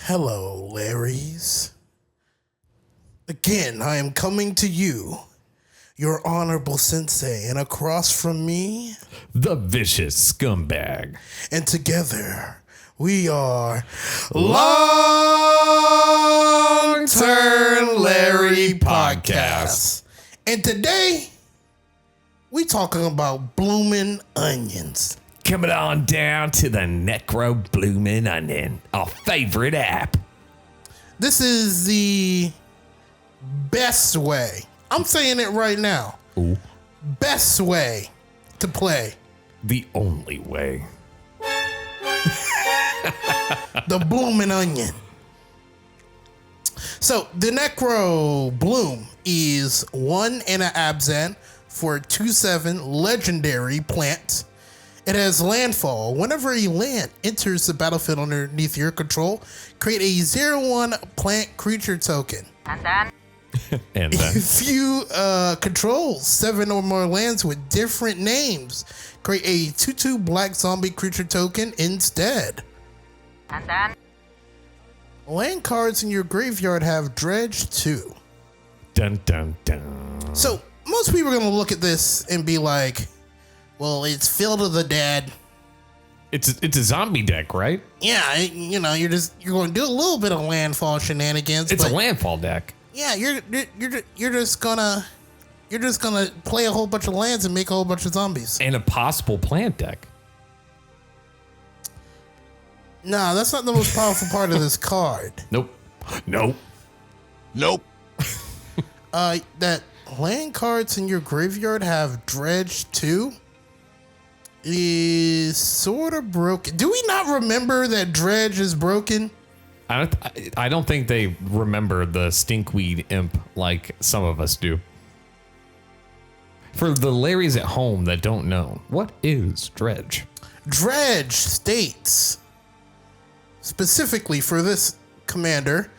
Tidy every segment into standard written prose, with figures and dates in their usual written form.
Hello, Larrys. Again, I am coming to you, your Honorable Sensei, and across from me, the vicious scumbag. And together, we are Longturnlarry Podcast. And today, we talking about blooming onions. Coming on down to the Necrobloom Onion, our favorite app. This is the best way. I'm saying it right now. Ooh. Best way to play. The only way. The blooming onion. So the Necrobloom is 1 and an Abzan for a 2/7 legendary plant. It has landfall. Whenever a land enters the battlefield underneath your control, create a 0/1 plant creature token. And then? If you control 7 or more lands with different names, create a 2/2 black zombie creature token instead. And then? Land cards in your graveyard have dredge too. Dun dun dun. So most people are gonna look at this and be like, well, it's Field of the Dead. It's a zombie deck, right? Yeah, you're going to do a little bit of landfall shenanigans. It's a landfall deck. Yeah, you're just gonna play a whole bunch of lands and make a whole bunch of zombies. And a possible plant deck. No, that's not the most powerful part of this card. Nope. That land cards in your graveyard have dredge too is sort of broken. Do we not remember that dredge is broken? I don't think they remember the stinkweed imp like some of us do. For the Larrys at home that don't know, what is dredge? Dredge states, specifically for this commander,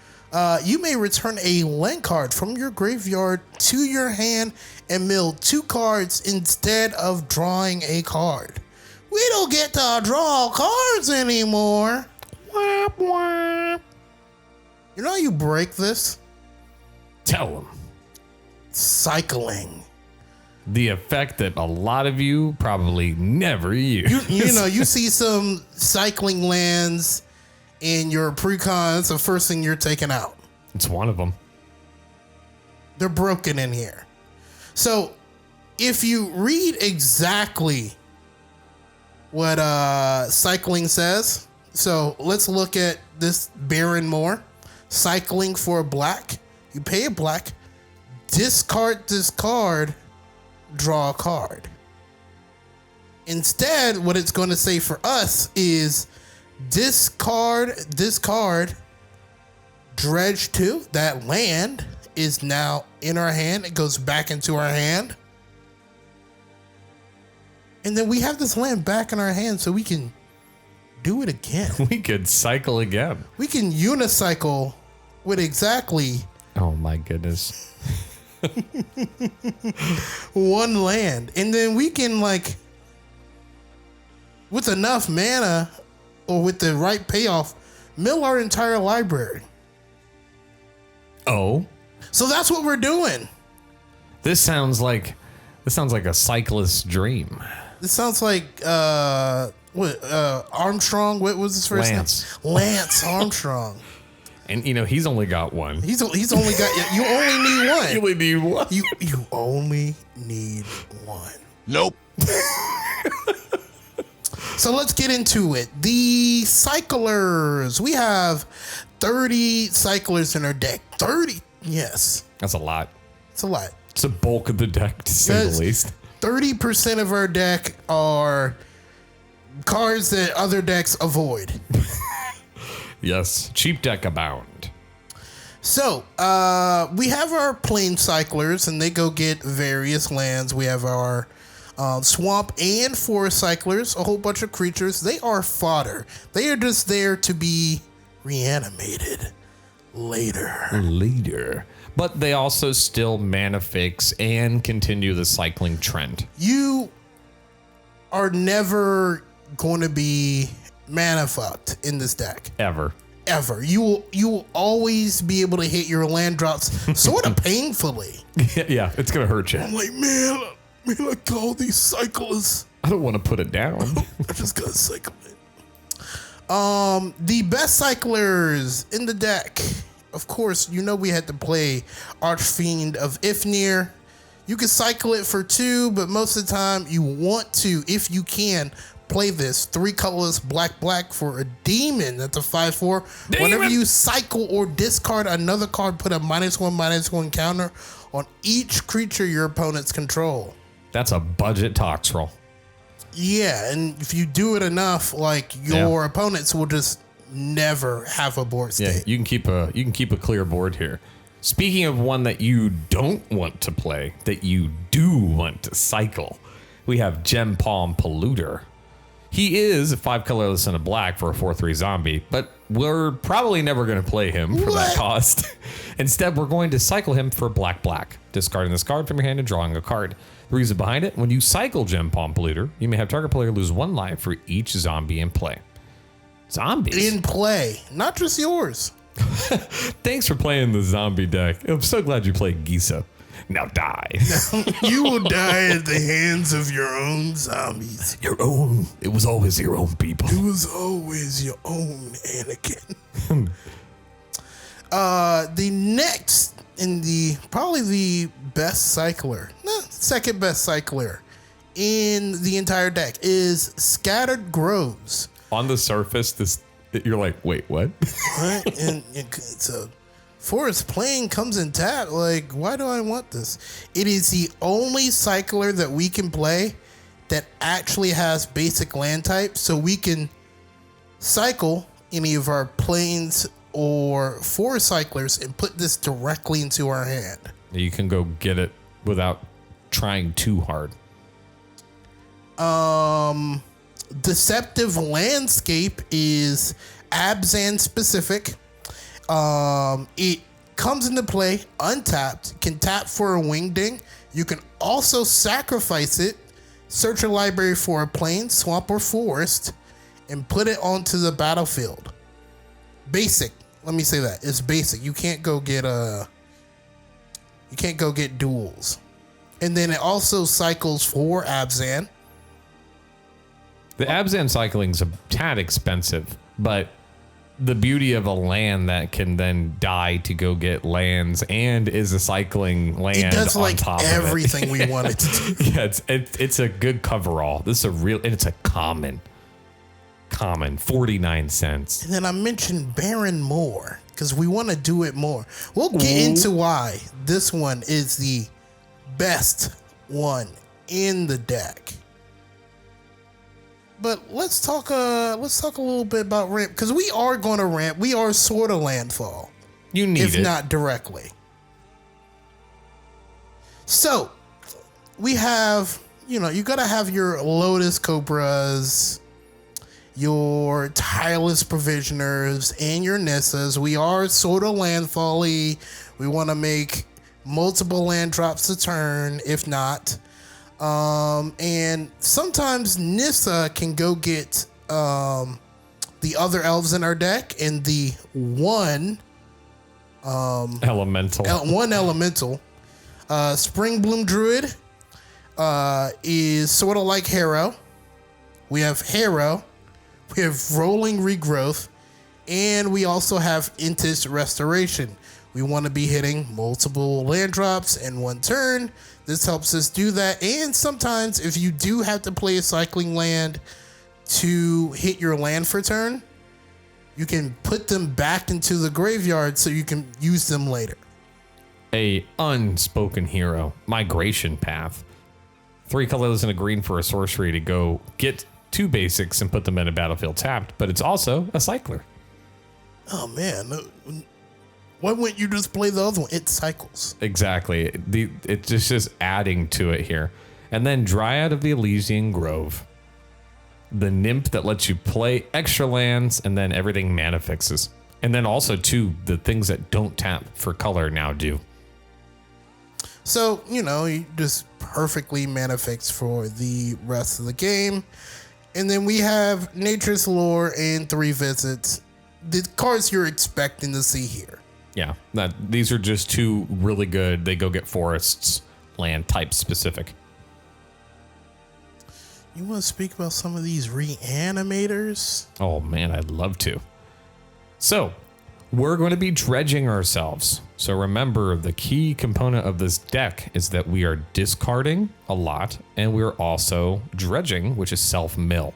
you may return a land card from your graveyard to your hand and mill 2 cards instead of drawing a card. We don't get to draw cards anymore. Womp womp. You know how you break this? Tell them. Cyycling. The effect that a lot of you probably never use. You see some cycling lands in your precon. It's the first thing you're taking out. It's one of them. They're broken in here. So if you read exactly what Cyycling says, so let's look at this Baron Moore. Cyycling for a black. You pay a black, discard this card, draw a card. Instead, what it's going to say for us is discard this card, dredge 2. That land is now in our hand. It goes back into our hand. And then we have this land back in our hand so we can do it again. We could cycle again. We can unicycle with exactly... Oh my goodness. 1 land. And then we can, with enough mana or with the right payoff, mill our entire library. Oh. So that's what we're doing. This sounds like a cyclist's dream. This sounds like Armstrong. What was his first name? Lance Armstrong. And he's only got one. He's only got. You only need one. You only need one. You only need one. Nope. So let's get into it. The cyclers. We have 30 cyclers in our deck. 30. Yes. That's a lot. It's a lot. It's a bulk of the deck, to say the least. 30% of our deck are cards that other decks avoid. Yes. Cheap deck abound. So, we have our plain cyclers, and they go get various lands. We have our swamp and forest cyclers, a whole bunch of creatures. They are fodder. They are just there to be reanimated later. But they also still mana fix and continue the cycling trend. You are never going to be mana fucked in this deck. Ever. ever. You will always be able to hit your land drops sort of painfully. Yeah, it's gonna hurt you. I'm like, man, I call these cyclists. I don't want to put it down. I just gotta cycle it. The best cyclers in the deck. Of course, we had to play Archfiend of Ifnir. You can cycle it for 2, but most of the time you want to, if you can, play this 3 colorless black for a demon. That's a 5/4. Whenever you cycle or discard another card, put a -1/-1 counter on each creature your opponents control. That's a budget tox roll. Yeah, and if you do it enough, like your opponents will just never have a board state. Yeah, you can keep a clear board here. Speaking of one that you don't want to play, that you do want to cycle, we have Gem Palm Polluter. He is a 5 colorless and a black for a 4/3 zombie, but we're probably never going to play him for that cost. Instead, we're going to cycle him for black, discarding this card from your hand and drawing a card. The reason behind it, when you cycle Gem Palm Polluter, you may have target player lose 1 life for each zombie in play. Zombies? In play, not just yours. Thanks for playing the zombie deck. I'm so glad you played Gisa. Now die. You will die at the hands of your own zombies. Your own. It was always your own people. It was always your own Anakin. The next probably the best cycler, second best cycler in the entire deck is Scattered Groves. On the surface, you're like, wait, what? Right? And so Forest Plain comes in tap. Like, why do I want this? It is the only cycler that we can play that actually has basic land type, so we can cycle any of our plains or forest cyclers and put this directly into our hand. You can go get it without trying too hard. Deceptive Landscape is Abzan specific. It comes into play untapped, can tap for a Wingding. You can also sacrifice it, search a library for a plain, swamp, or forest, and put it onto the battlefield. Basic. Let me say that. It's basic. You can't go get duels. And then it also cycles for Abzan. The Abzan cycling's a tad expensive, but the beauty of a land that can then die to go get lands and is a cycling land it does on like top everything of it. we wanted to do. Yeah, it's a good coverall. This is and it's a common 49 cents. And then I mentioned Baron more because we want to do it more. We'll get into why this one is the best one in the deck. But let's talk a little bit about ramp, because we are going to ramp. We are sort of landfall. You need if it. not directly. So we have, you got to have your Lotus Cobras, your Tireless Provisioners, and your Nissas. We are sort of landfall-y. We want to make multiple land drops a turn, if not. And sometimes Nissa can go get the other elves in our deck, and the one elemental. Springbloom Druid is sort of like Harrow. We have Harrow, we have Rolling Regrowth, and we also have Intis Restoration. We want to be hitting multiple land drops in one turn. This helps us do that. And sometimes if you do have to play a cycling land to hit your land for turn, you can put them back into the graveyard so you can use them later. A unspoken hero, Migration Path. 3 colors and a green for a sorcery to go get 2 basics and put them in a battlefield tapped, but it's also a cycler. Oh man, why wouldn't you just play the other one? It cycles. Exactly. It's just adding to it here. And then Dryad of the Elysian Grove. The nymph that lets you play extra lands and then everything mana fixes. And then also, too, the things that don't tap for color now do. So, you just perfectly mana fix for the rest of the game. And then we have Nature's Lore and 3 visits. the cards you're expecting to see here. Yeah, these are just two really good. They go get forests, land type specific. You want to speak about some of these reanimators? Oh man, I'd love to. So, we're going to be dredging ourselves. So remember, the key component of this deck is that we are discarding a lot, and we're also dredging, which is self-mill.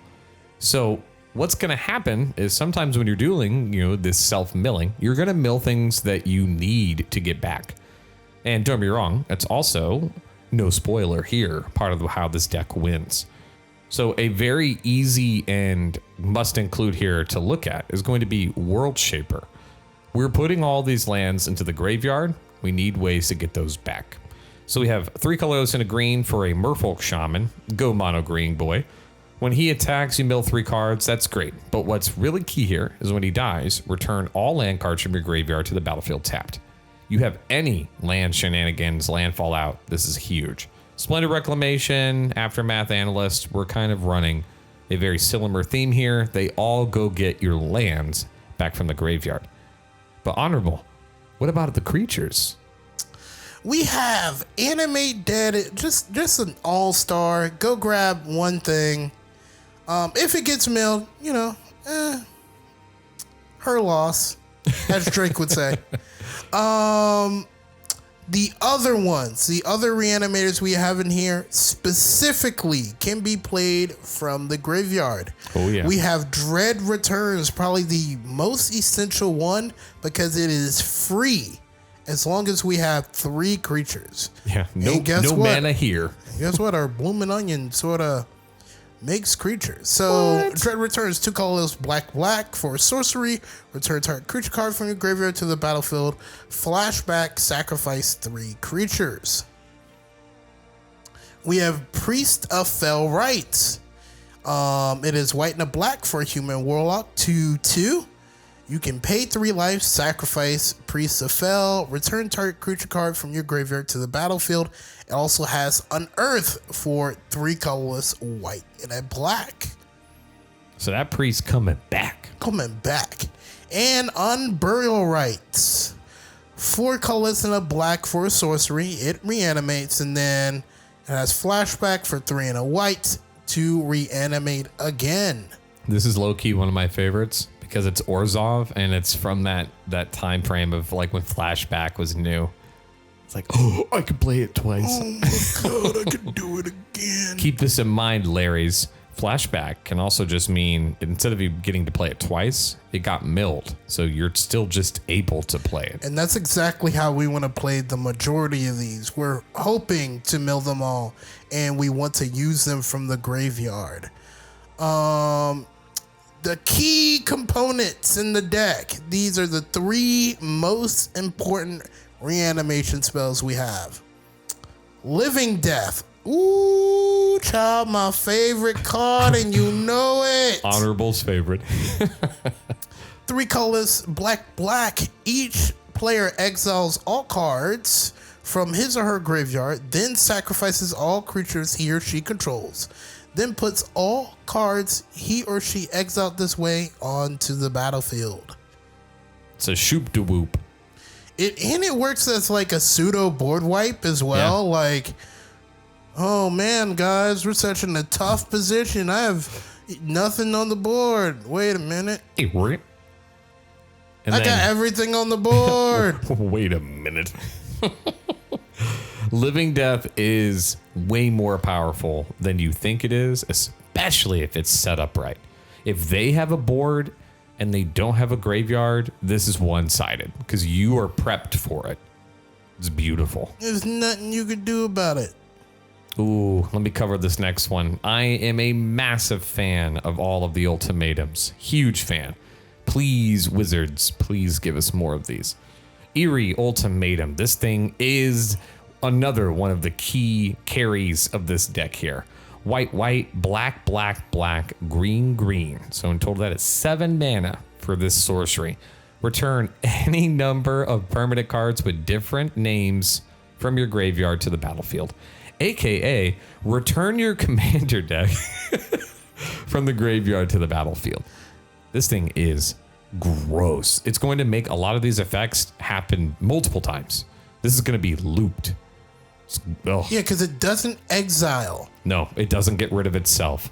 So what's going to happen is sometimes when you're doing, this self-milling, you're going to mill things that you need to get back. And don't be wrong, it's also, no spoiler here, part of how this deck wins. So a very easy and must include here to look at is going to be World Shaper. We're putting all these lands into the graveyard. We need ways to get those back. So we have 3 colors and a green for a Merfolk Shaman. Go mono green, boy. When he attacks, you mill 3 cards. That's great. But what's really key here is when he dies, return all land cards from your graveyard to the battlefield tapped. You have any land shenanigans, landfall out. This is huge. Splendid Reclamation, Aftermath Analyst, we're kind of running a very similar theme here. They all go get your lands back from the graveyard. But Honorable, what about the creatures? We have Animate Dead, just an all-star. Go grab one thing. If it gets milled, her loss, as Drake would say. The other ones, the other reanimators we have in here specifically can be played from the graveyard. Oh, yeah. We have Dread Returns, probably the most essential one because it is free as long as we have 3 creatures. Yeah, no mana here. Guess what? Our Blooming Onion sort of makes creatures. So Dread Returns, 2 colors, black for sorcery. Return target creature card from your graveyard to the battlefield. Flashback, sacrifice 3 creatures. We have Priest of Fell Rites. It is white and a black for a human warlock, 2/2. You can pay 3 life, sacrifice Priest of Fell, return target creature card from your graveyard to the battlefield. It also has Unearth for 3 colorless, white and a black. So that priest coming back. And Unburial Rites. 4 colorless and a black for a sorcery. It reanimates, and then it has flashback for 3 and a white to reanimate again. This is low-key one of my favorites because it's Orzhov, and it's from that time frame of like when flashback was new. It's like, oh, I could play it twice. Oh my god, I could do it again. Keep this in mind, Larry's. Flashback can also just mean instead of you getting to play it twice, it got milled. So you're still just able to play it. And that's exactly how we want to play the majority of these. We're hoping to mill them all, and we want to use them from the graveyard. The key components in the deck. These are the 3 most important reanimation spells we have. Living Death. Ooh, child, my favorite card, and you know it. Honorable's favorite. 3 colors, black. Each player exiles all cards from his or her graveyard, then sacrifices all creatures he or she controls, then puts all cards he or she exiled this way onto the battlefield. It's a shoop de whoop. It works as like a pseudo board wipe as well. Yeah. Like, oh man, guys, we're such in a tough position. I have nothing on the board. Wait a minute. Hey, wait. I got everything on the board. Wait a minute. Living Death is way more powerful than you think it is, especially if it's set up right. If they have a board and they don't have a graveyard, this is one-sided because you are prepped for it. It's beautiful. There's nothing you could do about it. Ooh, let me cover this next one. I am a massive fan of all of the ultimatums. Huge fan. Please, Wizards, please give us more of these. Eerie Ultimatum. This thing is another one of the key carries of this deck here. White, black, green. So in total, that is 7 mana for this sorcery. Return any number of permanent cards with different names from your graveyard to the battlefield. AKA, return your commander deck from the graveyard to the battlefield. This thing is gross. It's going to make a lot of these effects happen multiple times. This is going to be looped. Yeah, because it doesn't exile. No, it doesn't get rid of itself.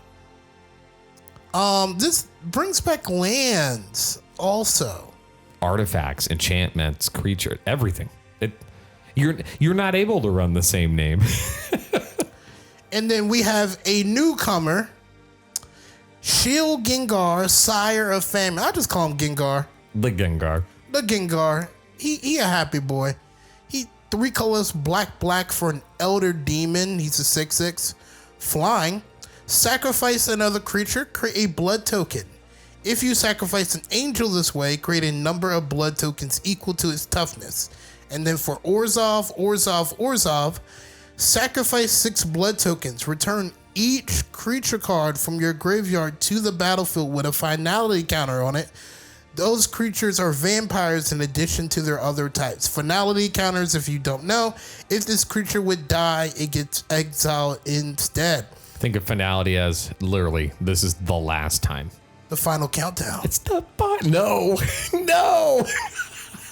This brings back lands also. Artifacts, enchantments, creature, everything. You're not able to run the same name. And then we have a newcomer, Shield Gengar, Sire of Famine. I just call him Gengar. The Gengar. The Gengar. He a happy boy. He 3 colors, black for an Elder Demon. He's a 6/6. Flying. Sacrifice another creature, create a blood token. If you sacrifice an angel this way, create a number of blood tokens equal to its toughness. And then for Orzhov, sacrifice 6 blood tokens. Return each creature card from your graveyard to the battlefield with a finality counter on it. Those creatures are vampires in addition to their other types. Finality counters, if you don't know, if this creature would die, it gets exiled instead. Think of finality as literally, this is the last time. The final countdown. It's the no, no.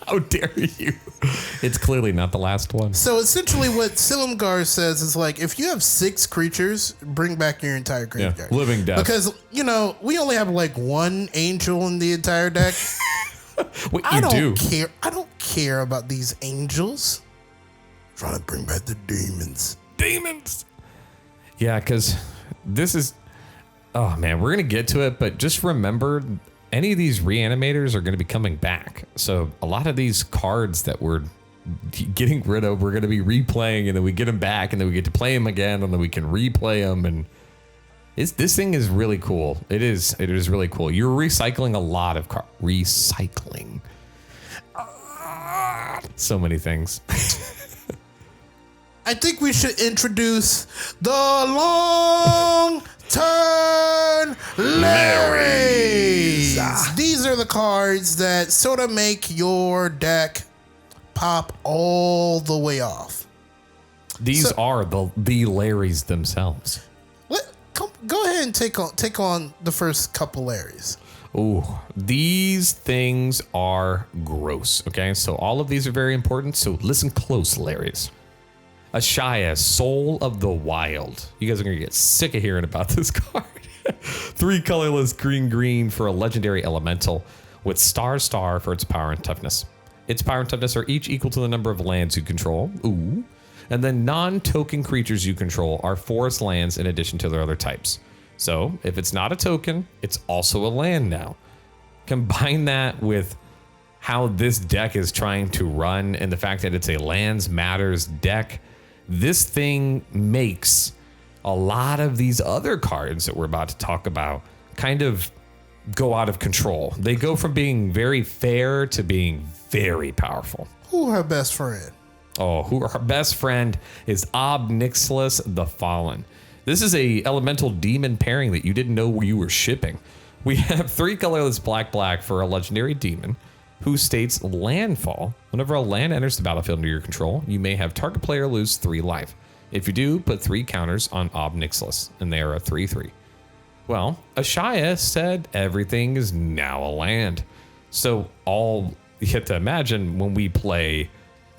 How dare you? It's clearly not the last one. So essentially what Silumgar says is like, if you have 6 creatures, bring back your entire graveyard. Yeah, living death. Because, we only have like 1 angel in the entire deck. What I you do? care. I don't care about these angels. Trying to bring back the demons. Demons. Yeah, because this is... Oh, man, we're going to get to it, but just remember... Any of these reanimators are going to be coming back. So a lot of these cards that we're getting rid of, we're going to be replaying, and then we get them back, and then we get to play them again, and then we can replay them. And this thing is really cool. It is really cool. You're recycling a lot of cards. Recycling. So many things. I think we should introduce the Longturnlarry. These are the cards that sort of make your deck pop all the way off. These are the Larrys themselves. Go ahead and take on the first couple Larrys. Oh, these things are gross. Okay, so all of these are very important. So listen close, Larrys. Ashaya, Soul of the Wild. You guys are going to get sick of hearing about this card. 3 colorless green for a legendary elemental with star for its power and toughness. Its power and toughness are each equal to the number of lands you control. Ooh. And then non-token creatures you control are forest lands in addition to their other types. So if it's not a token, it's also a land now. Combine that with how this deck is trying to run and the fact that it's a lands matters deck. This thing makes a lot of these other cards that we're about to talk about kind of go out of control. They go from being very fair to being very powerful. Who her best friend? Oh, her best friend is Ob Nixilis the Fallen. This is a elemental demon pairing that you didn't know you were shipping. We have 3 colorless black for a legendary demon who states landfall. Whenever a land enters the battlefield under your control, you may have target player lose 3 life. If you do, put 3 counters on Ob Nixilis, and they are a 3/3. Well, Ashaya said everything is now a land. So all you have to imagine when we play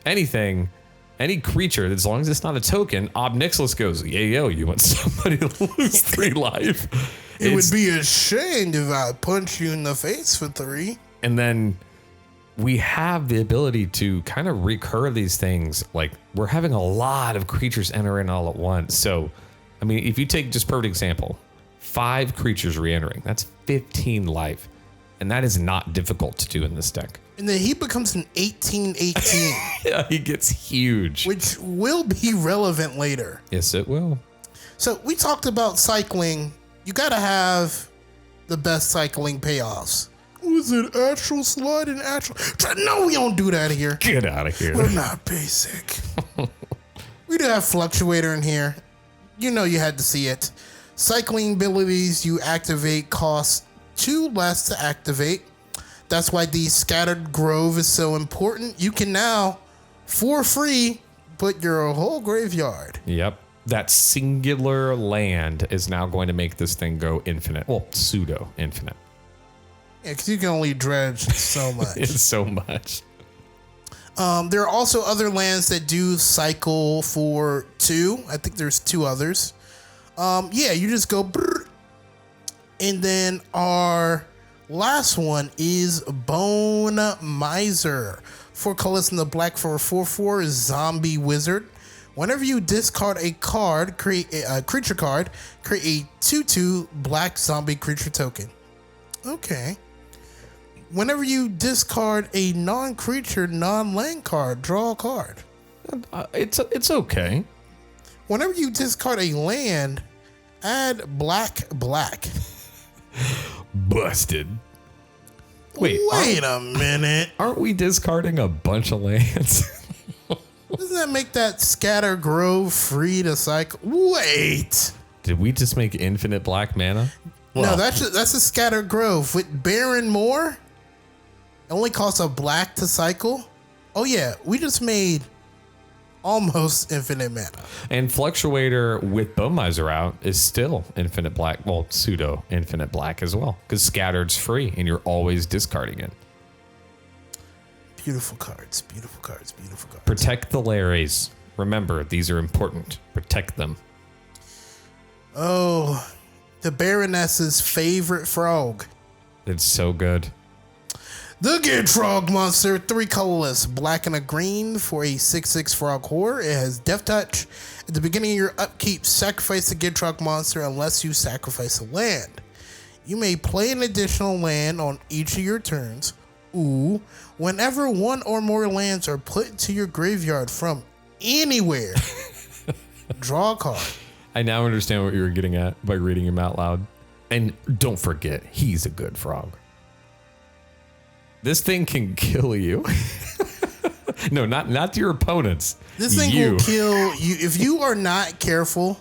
anything, any creature, as long as it's not a token, Ob Nixilis goes, yo, you want somebody to lose 3 life. It would be a shame if I punch you in the face for 3. And then we have the ability to kind of recur these things. Like, we're having a lot of creatures enter in all at once. So, I mean, if you take just perfect example, 5 creatures re-entering, that's 15 life. And that is not difficult to do in this deck. And then he becomes an 18/18. Yeah, he gets huge. Which will be relevant later. Yes, it will. So we talked about cycling. You got to have the best cycling payoffs. Was it actual slide and actual? No, we don't do that here. Get out of here. We're not basic. We do have Fluctuator in here. You know you had to see it. Cycling abilities you activate cost 2 less to activate. That's why the Scattered Grove is so important. You can now, for free, put your whole graveyard. Yep. That singular land is now going to make this thing go infinite. Well, pseudo infinite. Yeah, because you can only dredge so much. It's so much. There are also other lands that do cycle for 2. I think there's 2 others. Yeah, you just go. Brrr. And then our last one is Bone Miser. 4 colors in the black for a 4/4 zombie wizard. Whenever you discard a card, create a creature card, create a 2/2 black zombie creature token. Okay. Whenever you discard a non-creature, non-land card, draw a card. It's okay. Whenever you discard a land, add black. Busted. Wait a minute. Aren't we discarding a bunch of lands? Doesn't that make that Scatter Grove free to cycle? Wait. Did we just make infinite black mana? No, that's a Scatter Grove. With Baron Moore, it only costs a black to cycle. Oh, yeah. We just made almost infinite mana. And Fluctuator with Bone Miser out is still infinite black. Well, pseudo infinite black as well. Because Scattered's free and you're always discarding it. Beautiful cards. Beautiful cards. Beautiful cards. Protect the Larrys. Remember, these are important. Protect them. Oh, the Baroness's favorite frog. It's so good. The Gitrog monster, 3 colorless, black and a green for a 6/6 frog horror. It has Death Touch. At the beginning of your upkeep, sacrifice the Gitrog monster unless you sacrifice a land. You may play an additional land on each of your turns. Ooh, whenever 1 or more lands are put into your graveyard from anywhere, draw a card. I now understand what you were getting at by reading him out loud. And don't forget, he's a good frog. This thing can kill you. No, not your opponents. This thing will kill you if you are not careful.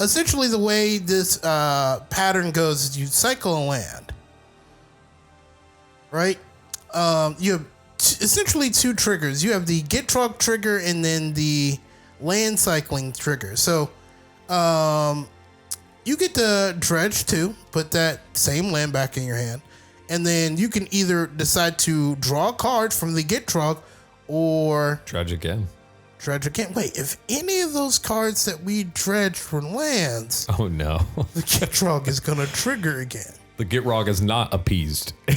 Essentially, the way this pattern goes is you cycle a land, right? You have essentially 2 triggers. You have the Gitrog trigger and then the land cycling trigger. So you get to dredge 2, put that same land back in your hand. And then you can either decide to draw a card from the Gitrog or dredge again. Wait, if any of those cards that we dredged for lands, oh no, the Gitrog is going to trigger again. The Gitrog is not appeased. The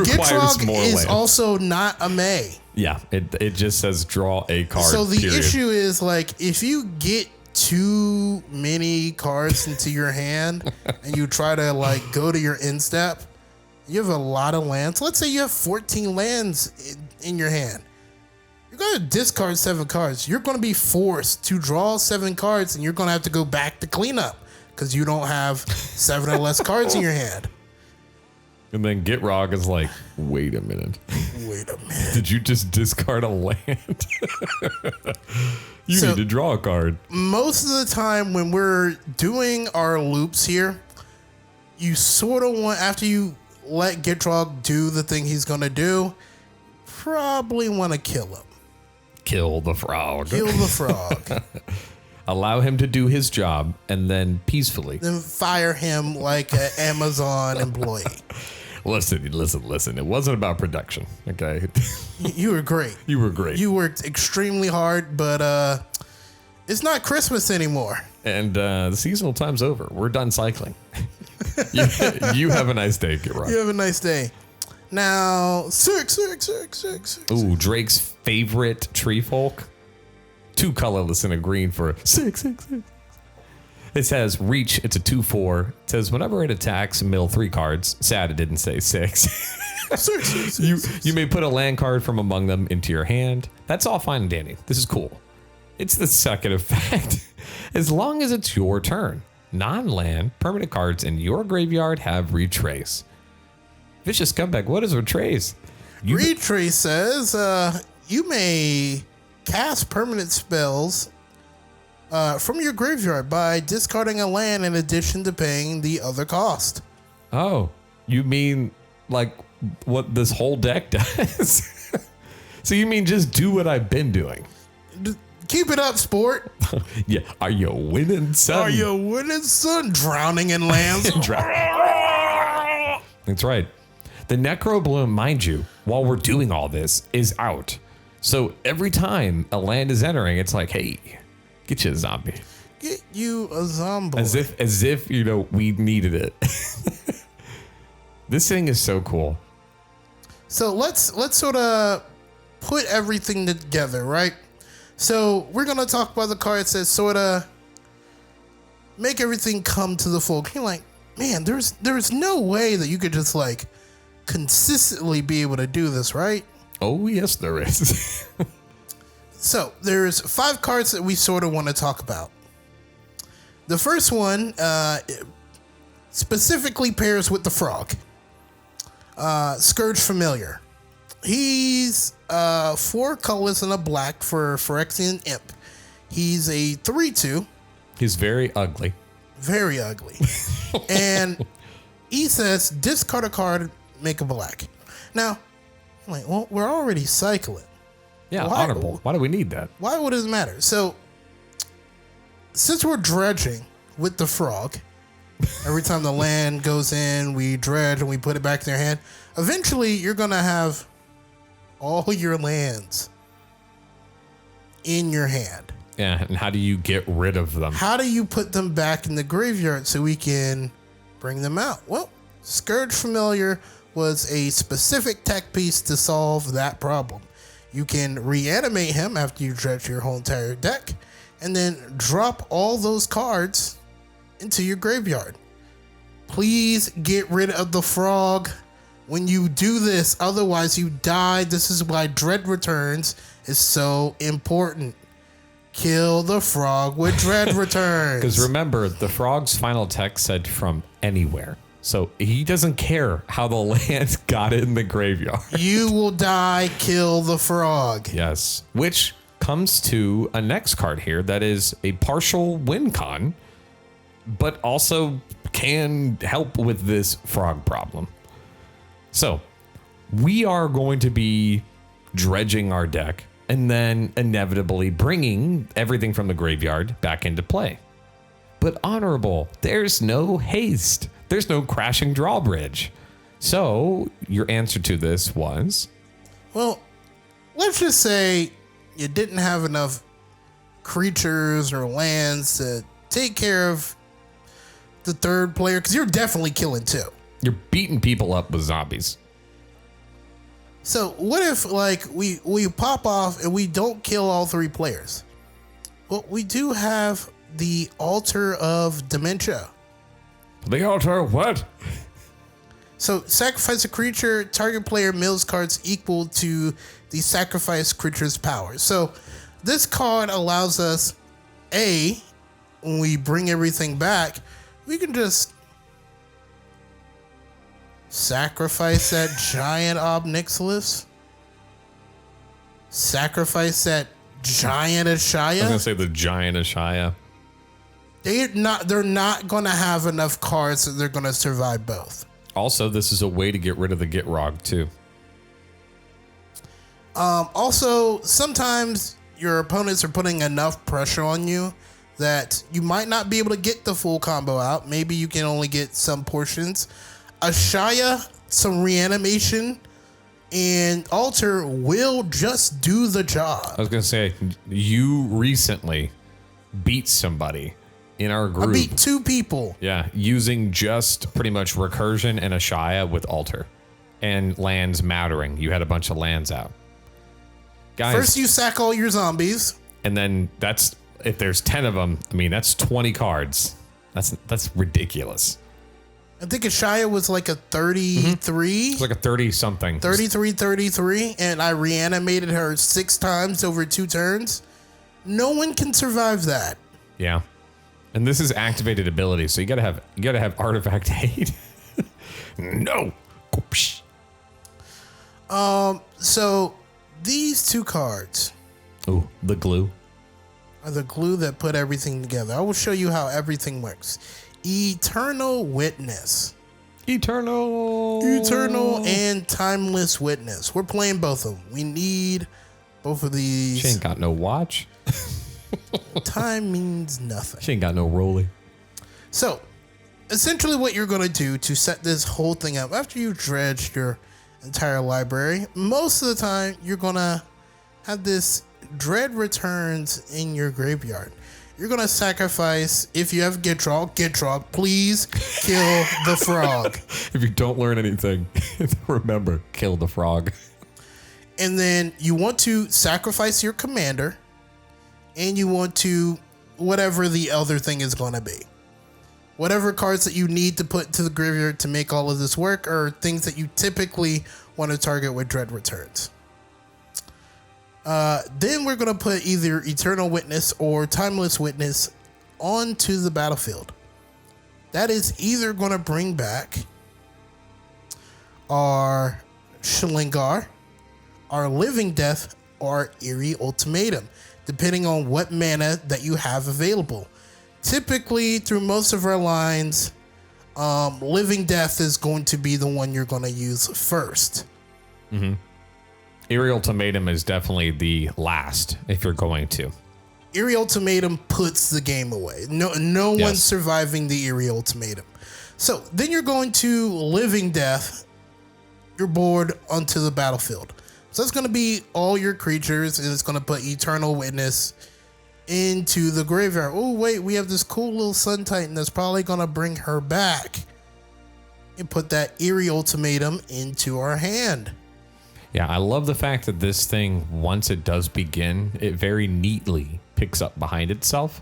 Gitrog is lands. Also not a May. Yeah, it just says draw a card. So the issue is like if you get too many cards into your hand and you try to like go to your end step. You have a lot of lands. Let's say you have 14 lands in your hand. You're going to discard 7 cards. You're going to be forced to draw 7 cards, and you're going to have to go back to cleanup because you don't have 7 or less cards in your hand. And then Gitrog is like, wait a minute. Did you just discard a land? You need to draw a card. Most of the time when we're doing our loops here, you sort of want, after you let Gitrog do the thing he's going to do, probably want to kill him. Kill the frog. Allow him to do his job and then peacefully. Then fire him like an Amazon employee. Listen. It wasn't about production, okay? You were great. You were great. You worked extremely hard, but it's not Christmas anymore. And the seasonal time's over. We're done cycling. You have a nice day, Gitrog. You have a nice day. Now, 6. Ooh, Drake's favorite tree folk. 2 colorless and a green for 6. It says reach. It's a 2/4. It says whenever it attacks, mill 3 cards. Sad it didn't say 6. You may put a land card from among them into your hand. That's all fine and dandy. This is cool. It's the second effect. As long as it's your turn. Non-land permanent cards in your graveyard have Retrace. Vicious Scumbag, what is Retrace? Retrace says you may cast permanent spells from your graveyard by discarding a land in addition to paying the other cost. Oh, you mean like what this whole deck does? So you mean just do what I've been doing? Keep it up, sport. Yeah. Are you winning, son? Drowning in lands. That's right. The Necrobloom, mind you, while we're doing all this, is out. So every time a land is entering, it's like, hey, get you a zombie. Get you a zombie. As if we needed it. This thing is so cool. So let's sort of put everything together, right? So we're gonna talk about the cards that sort of make everything come to the full. You're like, man, there's no way that you could just like consistently be able to do this, right? Oh yes, there is. So there's 5 cards that we sort of want to talk about. The first one specifically pairs with the frog. Scourge Familiar. He's 4 colors and a black for Phyrexian Imp. He's a 3/2. He's very ugly. Very ugly. And he says, discard a card, make a black. Now, I'm like, well, we're already cycling. Yeah, honorable. Why do we need that? Why would it matter? So, since we're dredging with the frog, every time the land goes in, we dredge and we put it back in their hand. Eventually, you're going to have all your lands in your hand. Yeah, and how do you get rid of them? How do you put them back in the graveyard so we can bring them out? Well, Scourge Familiar was a specific tech piece to solve that problem. You can reanimate him after you dredge your whole entire deck, and then drop all those cards into your graveyard. Please get rid of the frog when you do this, otherwise you die. This is why Dread Returns is so important. Kill the frog with Dread Returns. Because remember, the frog's final text said from anywhere. So he doesn't care how the land got in the graveyard. You will die, kill the frog. Yes. Which comes to a next card here that is a partial win con, but also can help with this frog problem. So we are going to be dredging our deck and then inevitably bringing everything from the graveyard back into play. But Honorable, there's no haste. There's no crashing drawbridge. So your answer to this was? Well, let's just say you didn't have enough creatures or lands to take care of the third player, because you're definitely killing 2. You're beating people up with zombies. So what if like we pop off and we don't kill all 3 players? Well, we do have the Altar of Dementia. The altar, what? So sacrifice a creature, target player mills cards equal to the sacrificed creature's power. So this card allows us, when we bring everything back, we can just sacrifice that giant Obnixilis. Sacrifice that giant Ashaya. I was gonna say the giant Ashaya. They're not gonna have enough cards that they're gonna survive both. Also, this is a way to get rid of the Gitrog too. Also, sometimes your opponents are putting enough pressure on you that you might not be able to get the full combo out. Maybe you can only get some portions. Ashaya, some reanimation, and Altar will just do the job. I was gonna say, you recently beat somebody in our group. I beat 2 people. Yeah, using just pretty much recursion and Ashaya with Altar. And lands mattering. You had a bunch of lands out. Guys. First you sack all your zombies. And then that's, if there's 10 of them, I mean, that's 20 cards. That's ridiculous. I think Ashaya was like a 33. It's like a 30 something. 33, and I reanimated her 6 times over 2 turns. No one can survive that. Yeah. And this is activated ability, so you gotta have artifact hate. No. So these 2 cards Oh, the glue. are the glue that put everything together. I will show you how everything works. Eternal Witness. Eternal And Timeless Witness. We're playing both of them. We need both of these. She ain't got no watch. Time means nothing. She ain't got no rolly. So, essentially what you're going to do to set this whole thing up after you dredged your entire library, most of the time you're going to have this dread returns in your graveyard. You're going to sacrifice, if you have Gitrog, please kill the frog. If you don't learn anything, remember, kill the frog. And then you want to sacrifice your commander, and you want to, whatever the other thing is going to be. Whatever cards that you need to put to the graveyard to make all of this work are things that you typically want to target with Dread Returns. Then we're going to put either Eternal Witness or Timeless Witness onto the battlefield. That is either going to bring back our Shlingar, our Living Death, or Eerie Ultimatum, depending on what mana that you have available. Typically, through most of our lines, Living Death is going to be the one you're going to use first. Mm-hmm. Eerie Ultimatum is definitely the last if you're going to. Eerie Ultimatum puts the game away. No one's surviving the Eerie Ultimatum. So then you're going to Living Death your board onto the battlefield. So it's going to be all your creatures, and it's going to put Eternal Witness into the graveyard. Oh, wait, we have this cool little Sun Titan that's probably going to bring her back. And put that Eerie Ultimatum into our hand. Yeah, I love the fact that this thing, once it does begin, it very neatly picks up behind itself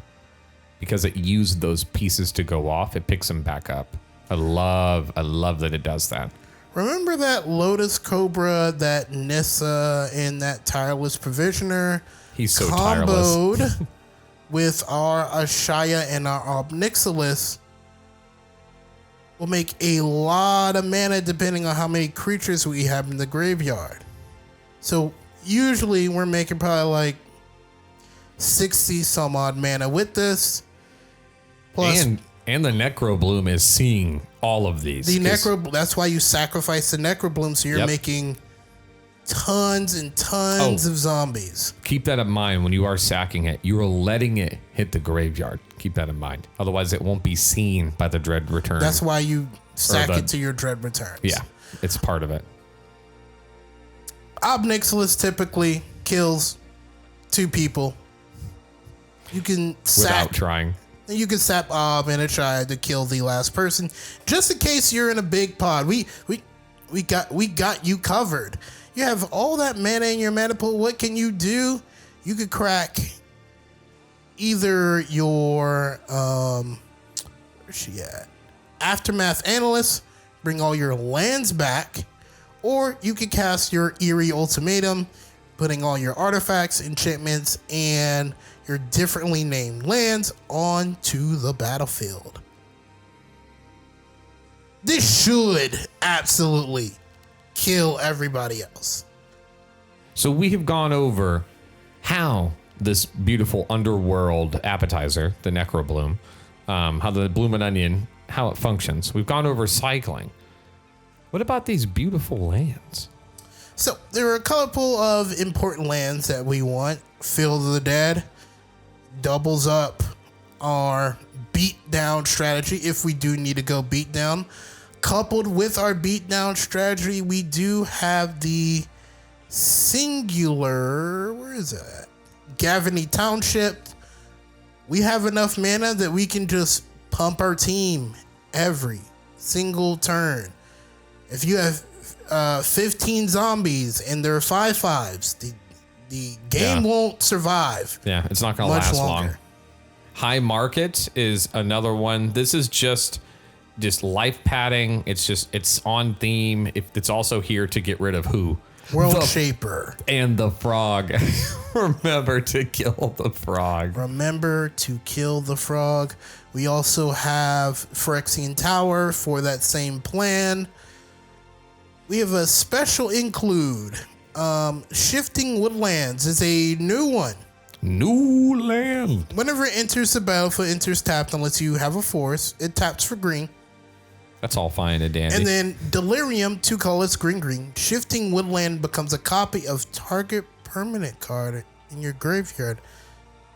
because it used those pieces to go off. It picks them back up. I love that it does that. Remember that Lotus Cobra, that Nissa, and that Tireless Provisioner? He's so comboed tireless. with our Ashaya and our Obnixilis will make a lot of mana depending on how many creatures we have in the graveyard. So usually we're making probably like 60 some odd mana with this. Plus, and the Necrobloom is seeing all of these. That's why you sacrifice the Necrobloom, so you're making tons and tons of zombies. Keep that in mind when you are sacking it. You are letting it hit the graveyard. Keep that in mind. Otherwise, it won't be seen by the Dread Return. That's why you sack it to your Dread Returns. Yeah, it's part of it. Obnixilis typically kills 2 people. You can without trying. You can sap Ob and a Triad to kill the last person, just in case you're in a big pod. We got you covered. You have all that mana in your mana pool. What can you do? You could crack either your where's she at? Aftermath Analyst, bring all your lands back, or you could cast your Eerie Ultimatum, putting all your artifacts, enchantments, and your differently named lands onto the battlefield. This should absolutely kill everybody else. So we have gone over how this beautiful underworld appetizer, the Necrobloom, how the Bloomin' Onion, how it functions. We've gone over cycling. What about these beautiful lands? So there are a couple of important lands that we want. Field of the Dead doubles up our beatdown strategy if we do need to go beatdown. Coupled with our beatdown strategy, we do have the singular, where is it at? Gavany Township. We have enough mana that we can just pump our team every single turn. If you have 15 zombies and there are 5/5s, the game won't survive. Yeah, it's not going to last long. High Market is another one. This is just life padding. It's on theme. It's also here to get rid of who? World Shaper. And the frog. Remember to kill the frog. Remember to kill the frog. We also have Phyrexian Tower for that same plan. We have a special include. Shifting Woodlands is a new one. New land. Whenever it enters the battlefield, enters tapped unless you have a force. It taps for green. That's all fine and dandy. And then Delirium, 2 colors, green. Shifting Woodland becomes a copy of target permanent card in your graveyard.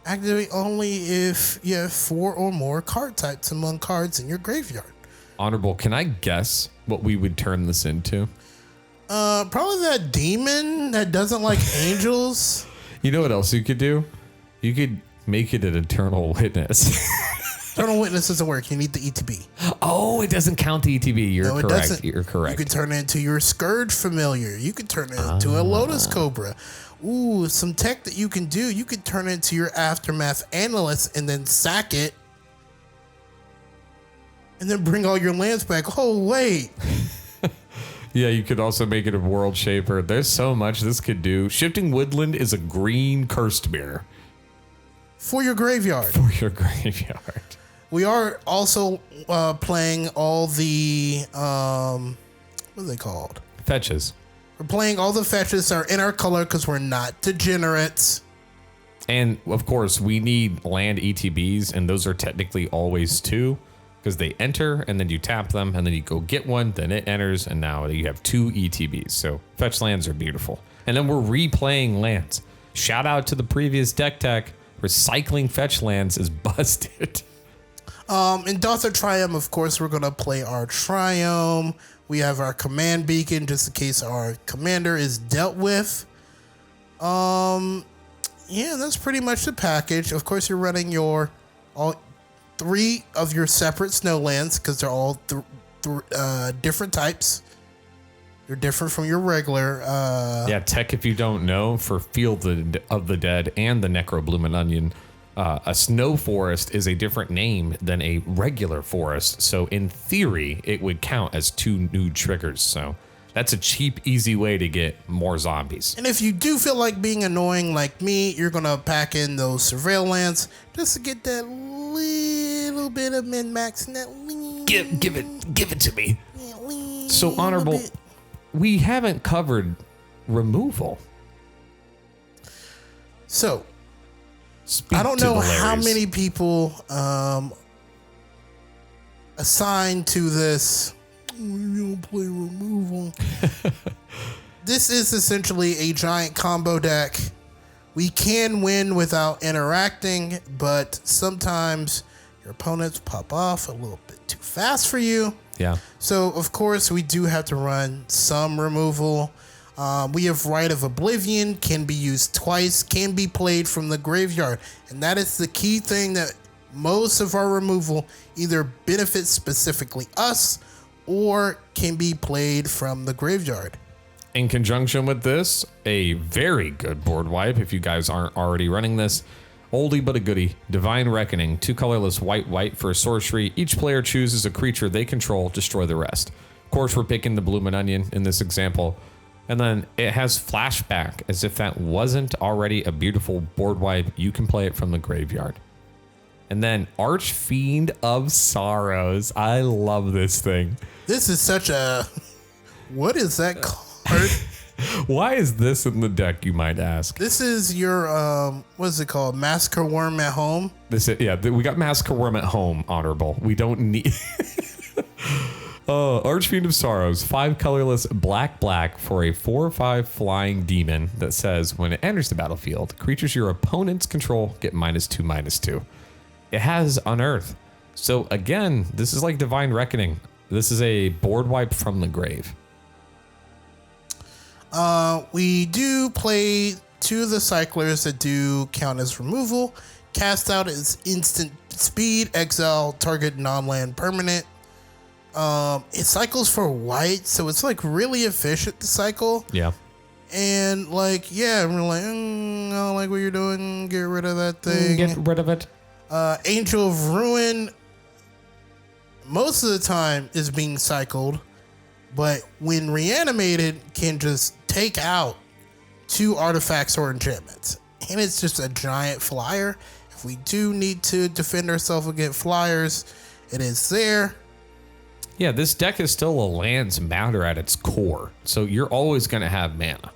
Activate only if you have 4 or more card types among cards in your graveyard. Honorable, can I guess what we would turn this into? Probably that demon that doesn't like angels. You know what else you could do? You could make it an eternal witness. Eternal witness doesn't work. You need the ETB. Oh, it doesn't count the ETB. You're correct. It doesn't. You're correct. You could turn it into your Scourge familiar. You could turn it into a Lotus Cobra. Ooh, some tech that you can do. You could turn it into your Aftermath Analyst and then sack it. And then bring all your lands back. Oh, wait. Yeah, you could also make it a World Shaper. There's so much this could do. Shifting Woodland is a green Cursed Mirror. For your graveyard. For your graveyard. We are also playing all the, what are they called? Fetches. We're playing all the fetches that are in our color because we're not degenerates. And, of course, we need land ETBs, and those are technically always 2. Because they enter, and then you tap them, and then you go get one, then it enters, and now you have 2 ETBs. So fetch lands are beautiful. And then we're replaying lands. Shout out to the previous deck tech. Recycling fetch lands is busted. In Daughter Triumph, of course, we're going to play our Triumph. We have our Command Beacon, just in case our commander is dealt with. Yeah, that's pretty much the package. Of course, you're running your all 3 of your separate snowlands because they're all different types. They're different from your regular. Yeah, tech, if you don't know, for Field of the Dead and the Necrobloom and Onion, a snow forest is a different name than a regular forest. So in theory, it would count as 2 new triggers. So that's a cheap, easy way to get more zombies. And if you do feel like being annoying like me, you're going to pack in those surveillance just to get that little bit of min-max. Give it to me. So, Honorable, we haven't covered removal. So, Speak I don't to know the how Larrys. many people assigned to this. We don't play removal. This is essentially a giant combo deck. We can win without interacting, but sometimes your opponents pop off a little bit too fast for you. Yeah. So, of course, we do have to run some removal. We have Rite of Oblivion, can be used twice, can be played from the graveyard. And that is the key thing that most of our removal either benefits specifically us or can be played from the graveyard. In conjunction with this, a very good board wipe, if you guys aren't already running this. Oldie but a goodie. Divine Reckoning. 2 colorless white for a sorcery. Each player chooses a creature they control, destroy the rest. Of course, we're picking the Bloom and Onion in this example. And then it has flashback, as if that wasn't already a beautiful board wipe. You can play it from the graveyard. And then Archfiend of Sorrows. I love this thing. This is such a... What is that card? Why is this in the deck, you might ask? This is your, what is it called? Massacre Worm at Home? We got Massacre Worm at home, Honorable. We don't need... Archfiend of Sorrows, 5 colorless black for a 4/5 flying demon that says when it enters the battlefield, creatures your opponents control get -2/-2. It has Unearth. So again, this is like Divine Reckoning. This is a board wipe from the grave. We do play 2 of the cyclers that do count as removal. Cast out is instant speed, exile target non-land permanent. It cycles for white, so it's like really efficient to cycle. Yeah. And like, yeah, we're like, I don't like what you're doing. Get rid of that thing. Get rid of it. Angel of Ruin, most of the time is being cycled, but when reanimated, can just take out 2 artifacts or enchantments. And it's just a giant flyer. If we do need to defend ourselves against flyers, it is there. Yeah, this deck is still a lands matter at its core. So you're always going to have mana.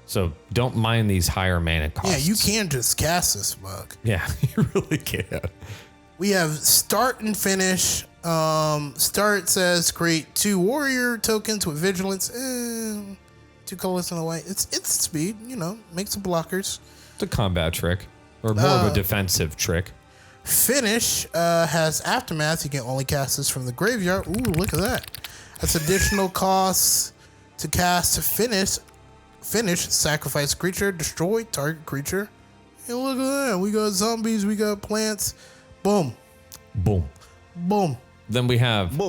So don't mind these higher mana costs. Yeah, you can just cast this bug. Yeah, you really can. We have start and finish. Start says create 2 warrior tokens with vigilance. 2 colors and a white. It's speed, make some blockers. It's a combat trick. Or more of a defensive trick. Finish has Aftermath. You can only cast this from the graveyard. Ooh, look at that. That's additional costs to cast Finish. Sacrifice creature, destroy target creature. And look at that. We got zombies, we got plants. Boom. Boom. Boom. Then we have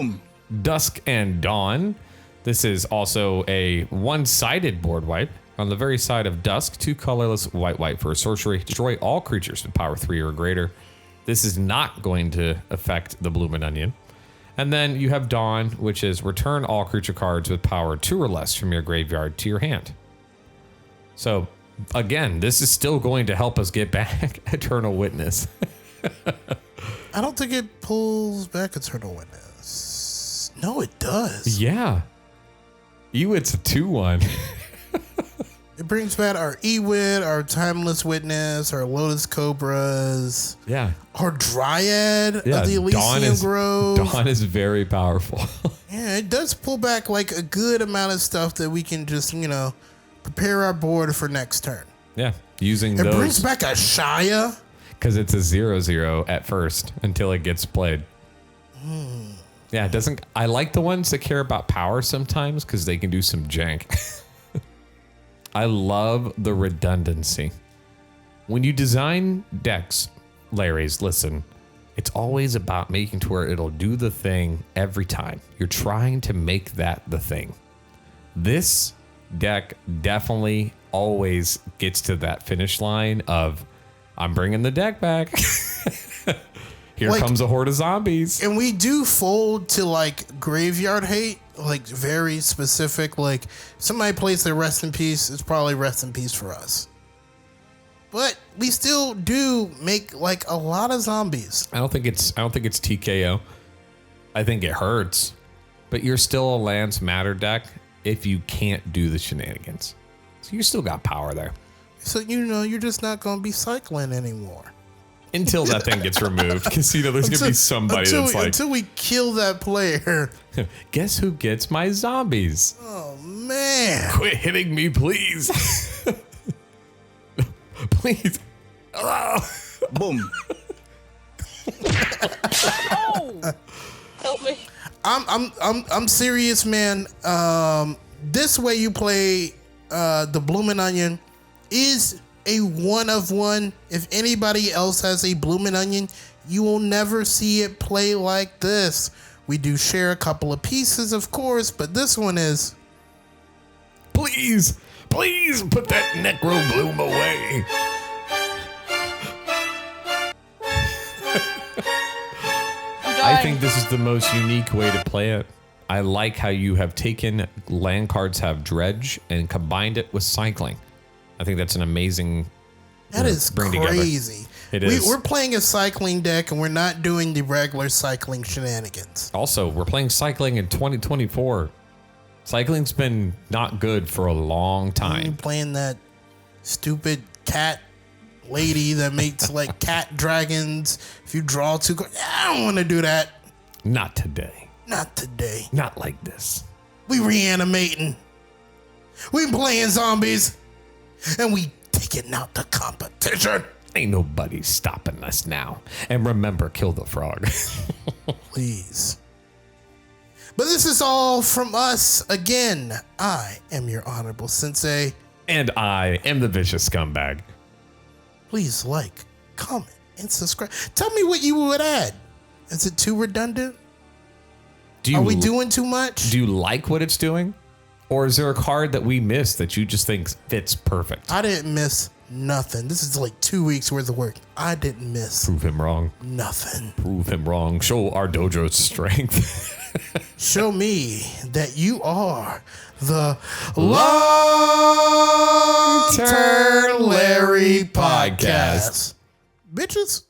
Dusk and Dawn. This is also a one-sided board wipe. On the very side of Dusk, 2 colorless white for a sorcery. Destroy all creatures with power 3 or greater. This is not going to affect the Bloomin' Onion. And then you have Dawn, which is return all creature cards with power 2 or less from your graveyard to your hand. So, again, this is still going to help us get back Eternal Witness. I don't think it pulls back Eternal Witness. No, it does. Yeah. It's a 2/1. It brings back our Ewit, our Timeless Witness, our Lotus Cobras. Yeah. Our Dryad of the Elysian Grove. Dawn is very powerful. Yeah, it does pull back like a good amount of stuff that we can just, prepare our board for next turn. Yeah. Using it those. It brings back a Shia. Because it's a 0/0 at first until it gets played. Yeah, it doesn't. I like the ones that care about power sometimes because they can do some jank. I love the redundancy. When you design decks, Larry's, listen, it's always about making to where it'll do the thing every time. You're trying to make that the thing. This deck definitely always gets to that finish line of, I'm bringing the deck back. Here comes a horde of zombies. And we do fold to graveyard hate, very specific. Like somebody plays their rest in peace, it's probably rest in peace for us. But we still do make a lot of zombies. I don't think it's TKO. I think it hurts. But you're still a Lance Matter deck if you can't do the shenanigans. So you still got power there. So you're just not gonna be cycling anymore. Until that thing gets removed. Because there's gonna be somebody until we kill that player. Guess who gets my zombies? Oh man. Quit hitting me, please. Please. Boom. Oh, help me. I'm serious, man. This way you play the Bloomin' Onion is a 1 of 1. If anybody else has a Bloomin' Onion, you will never see it play like this. We do share a couple of pieces, of course, but this one is. Please put that Necrobloom away. I think this is the most unique way to play it. I like how you have taken land cards have Dredge and combined it with Cyycling. I think that's an amazing. That is crazy. It is. We're playing a Cyycling deck and we're not doing the regular Cyycling shenanigans. Also, we're playing Cyycling in 2024. Cyycling's been not good for a long time. You're playing that stupid cat lady that makes cat dragons. If you draw 2 cards, I don't want to do that. Not today. Not today. Not like this. We reanimating. We playing zombies. And we taking out the competition. Ain't nobody stopping us now. And remember, kill the frog. Please. But this is all from us. Again, I am your Honorable Sensei. And I am the vicious scumbag. Please comment, and subscribe. Tell me what you would add. Is it too redundant? Are we doing too much? Do you like what it's doing? Or is there a card that we missed that you just think fits perfect? I didn't miss nothing. This is 2 weeks worth of work. I didn't miss. Prove him wrong. Nothing. Prove him wrong. Show our dojo's strength. Show me that you are the Longturnlarry podcast. Bitches.